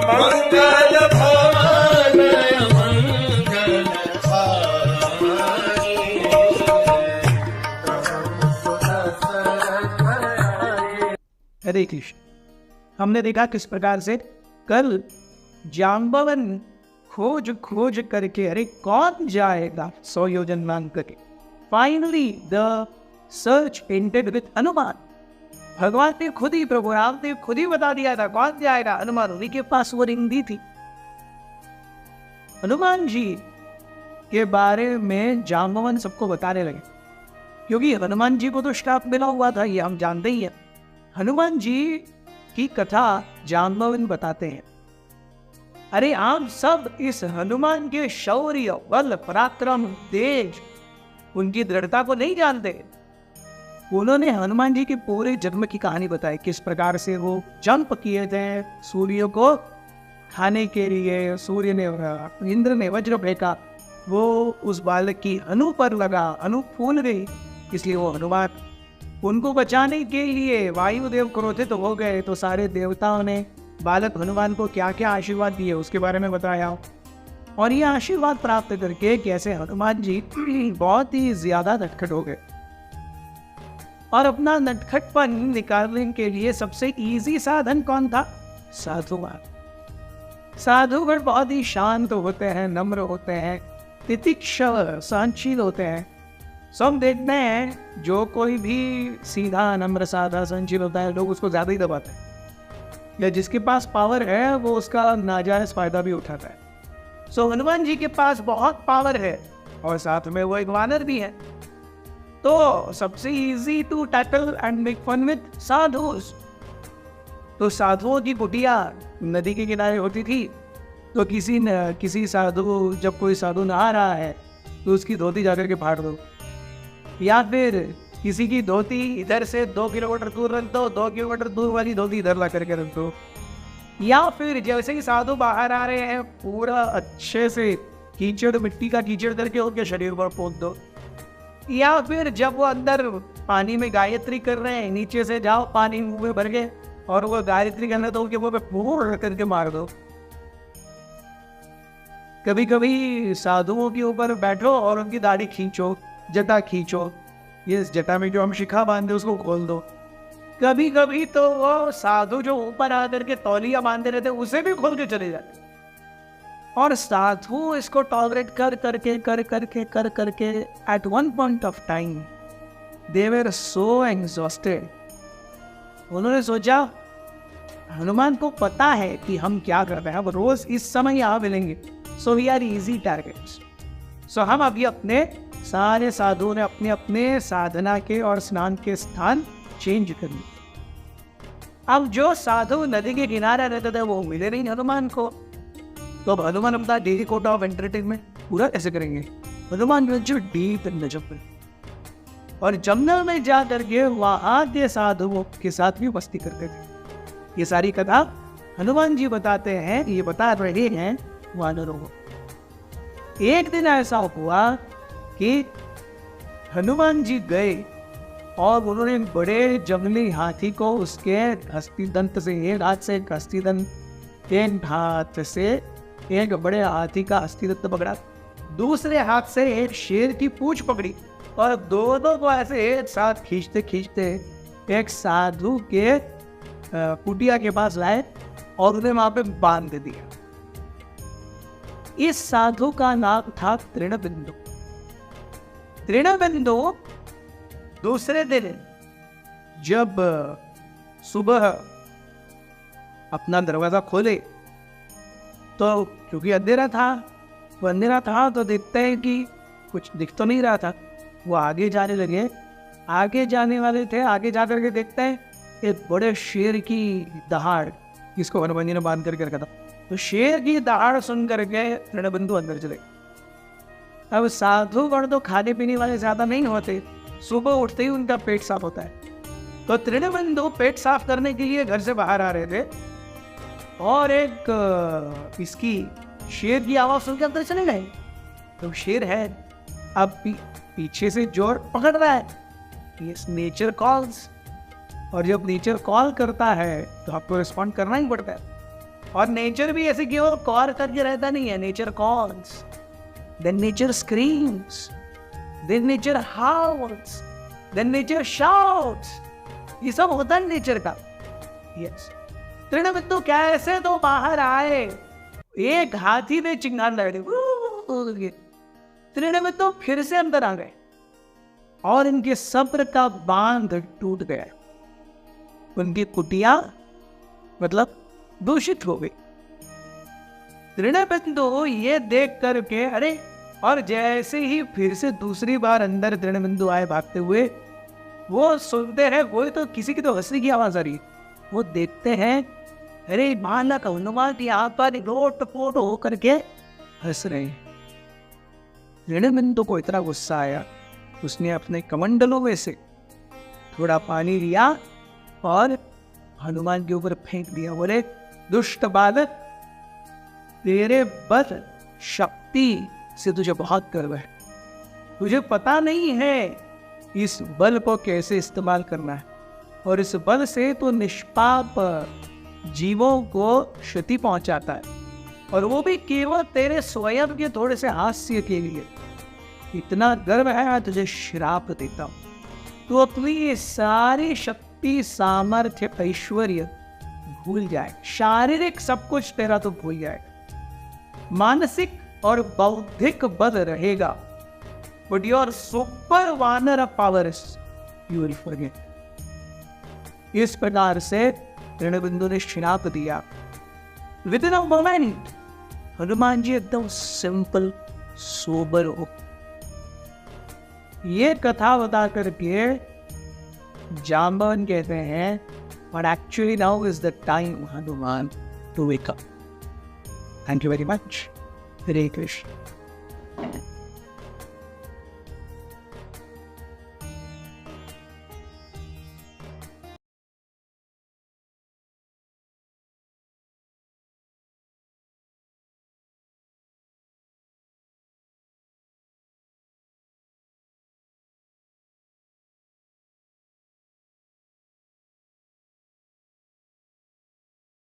मंगल भवन मंगल हारी। हरे कृष्ण। हमने देखा किस प्रकार से कल जाम्बवन खोज खोज करके, अरे कौन जाएगा 100 योजन मांग करके, finally the search ended with Hanuman. भगवान ने खुद ही, प्रभु राम ने खुद ही बता दिया था कौन जाएगा, हनुमान। उन्हीं के पास वो रिंग दी थी। हनुमान जी के बारे में जाम्बवन सबको बताने लगे, क्योंकि हनुमान जी को तो श्राप मिला हुआ था, ये हम जानते ही हैं। हनुमान जी की कथा जाम्बवन बताते हैं। अरे आप सब इस हनुमान के शौर्य, बल, पराक्रम, तेज, उनकी दृढ़ता को नहीं जानते। उन्होंने हनुमान जी के पूरे जन्म की कहानी बताई, किस प्रकार से वो जंप किए थे सूर्य को खाने के लिए। सूर्य ने, इंद्र ने वज्र फेंका, वो उस बालक की अनु पर लगा, अनु फूल गई, इसलिए वो हनुमान। उनको बचाने के लिए वायुदेव क्रोधित हो गए, तो सारे देवताओं ने बालक हनुमान को क्या क्या आशीर्वाद दिए उसके बारे में बताया। और ये आशीर्वाद प्राप्त करके कैसे हनुमान जी बहुत ही ज्यादा नटखट हो गए, और अपना नटखटपन निकालने के लिए सबसे इजी साधन कौन था? साधुगण। साधुगण बहुत ही शांत होते हैं, नम्र होते हैं, तितिक्षव, सहनशील होते हैं। सब देखते हैं जो कोई भी सीधा, नम्र, साधा, सहनशील होता है, लोग उसको ज्यादा ही दबाते हैं, या जिसके पास पावर है वो उसका नाजायज फायदा भी उठाता है। सो हनुमान जी के पास बहुत पावर है, और साथ में वो एक वानर भी है, तो सबसे easy to tackle and make fun with sadhus. तो साधुओं की कुटिया नदी के किनारे होती थी, तो किसी साधु, जब कोई साधु नहा रहा है तो उसकी धोती जाकर के फाड़ दो, या फिर किसी की धोती इधर से 2 किलोमीटर दूर रख दो, 2 किलोमीटर दूर वाली धोती इधर ला करके रख दो। या फिर जैसे ही साधु बाहर आ रहे हैं, पूरा अच्छे से कीचड़, मिट्टी का कीचड़ करके उनके शरीर पर पोंछ दो। या फिर जब वो अंदर पानी में गायत्री कर रहे हैं, नीचे से जाओ, पानी मुंह में भर के, और वो गायत्री करना तो उनके मुंह पे फूर करके मार दो। कभी कभी साधुओं के ऊपर बैठो और उनकी दाढ़ी खींचो, जटा खींचो, ये जटा में जो हम शिखा बांधे उसको खोल दो। कभी कभी तो वो साधु जो ऊपर आकर के तौलिया बांधे रहते उसे भी खोल के चले जाते। और साधु इसको टॉलरेट कर करके at one point of time they were so exhausted. उन्होंने सोचा, हनुमान को पता है कि हम क्या कर रहे हैं, अब रोज इस समय यहाँ मिलेंगे, so we are easy targets. So हम अभी अपने सारे साधुओं ने अपने अपने साधना के और स्नान के स्थान चेंज कर लिए। अब जो साधु नदी के किनारे रहते थे वो मिले नहीं हनुमान को, तो अब हनुमान अपना डेली कोटा ऑफ एंटरटेनमेंट पूरा कैसे करेंगे? हनुमान जो डीप इन द जंगल, और जंगल में जा करके वहां के साधुओं के साथ भी मस्ती करते थे। ये सारी कथा हनुमान जी बताते हैं, ये बता रहे हैं वानरों को। एक दिन ऐसा हुआ कि हनुमान जी गए और उन्होंने बड़े जंगली हाथी को उसके हस्तिदंत से, एक हाथ से एक हस्तिदंत, एक हाथ से एक बड़े हाथी का हस्तिदंत पकड़ा, दूसरे हाथ से एक शेर की पूंछ पकड़ी, और दोनों को ऐसे एक साथ खींचते खींचते एक साधु के कुटिया के पास लाए और उन्हें वहां पे बांध दिया। इस साधु का नाम था तृणबिंदु। तृणबिंदु दूसरे दिन जब सुबह अपना दरवाजा खोले तो क्योंकि अंधेरा था तो देखते हैं कि कुछ दिख तो नहीं रहा था। वो आगे जाने लगे, आगे जाने वाले थे, आगे जा करके देखते हैं एक बड़े शेर की दहाड़, जिसको हनुमान जी ने बांध करके रखा था। तो शेर की दहाड़ सुन करके तृणबिंदु अंदर चले। अब साधुगण तो खाने पीने वाले ज्यादा नहीं होते, सुबह उठते ही उनका पेट साफ होता है। तो तृणबिंदु पेट साफ करने के लिए घर से बाहर आ रहे थे और एक इसकी शेर की आवाज सुनकर अंदर चले गए। तो शेर है, अब पीछे से जोर पकड़ रहा है, यस नेचर कॉल्स, और जब नेचर कॉल करता है तो आपको रिस्पॉन्ड करना ही पड़ता है। और नेचर भी ऐसे क्यों कॉर करके रहता नहीं है. Nature calls, then nature screams, then nature howls, then nature shouts. ये सब होता है नेचर का. यस. तृणबिंदु कैसे तो बाहर आए, एक हाथी ने चिंगार लगे, तृणबिंदु फिर से अंदर आ गए और इनके सब्र का बांध टूट गया. उनकी कुटिया मतलब दूषित हो गई. तृणबिंदु ये देख करके अरे, और जैसे ही फिर से दूसरी बार अंदर तृणबिंदु आए भागते हुए, वो सुनते हैं कोई तो किसी की तो हंसने की आवाज आ रही है. वो देखते हैं अरे बालक हनुमान यहाँ पर लोट पोट होकर के हंस रहे हैं. तृणबिंदु को इतना गुस्सा आया, उसने अपने कमंडलों में से थोड़ा पानी लिया और हनुमान के ऊपर फेंक दिया. बोले दुष्ट बालक, तेरे बल शक्ति से तुझे बहुत गर्व है. तुझे पता नहीं है इस बल को कैसे इस्तेमाल करना है, और इस बल से तो निष्पाप जीवों को क्षति पहुंचाता है, और वो भी केवल तेरे स्वयं के थोड़े से हास्य के लिए. इतना गर्व है, मैं तुझे श्राप देता हूं. तू अपनी सारी शक्ति, सामर्थ्य, ऐश्वर्य भूल जाए. शारीरिक सब कुछ तेरा तो भूल जाएगा. मानसिक और बौद्धिक बल रहेगा, but your super vanar powers you will forget. इस प्रकार से तृणबिंदु ने श्राप दिया. Within a moment Hanuman ji एकदम सिंपल सोबर हो. ये कथा बता करके जाम्बवन कहते हैं, but actually now is the time Hanuman to wake up. Thank you very much. Hare Krishna.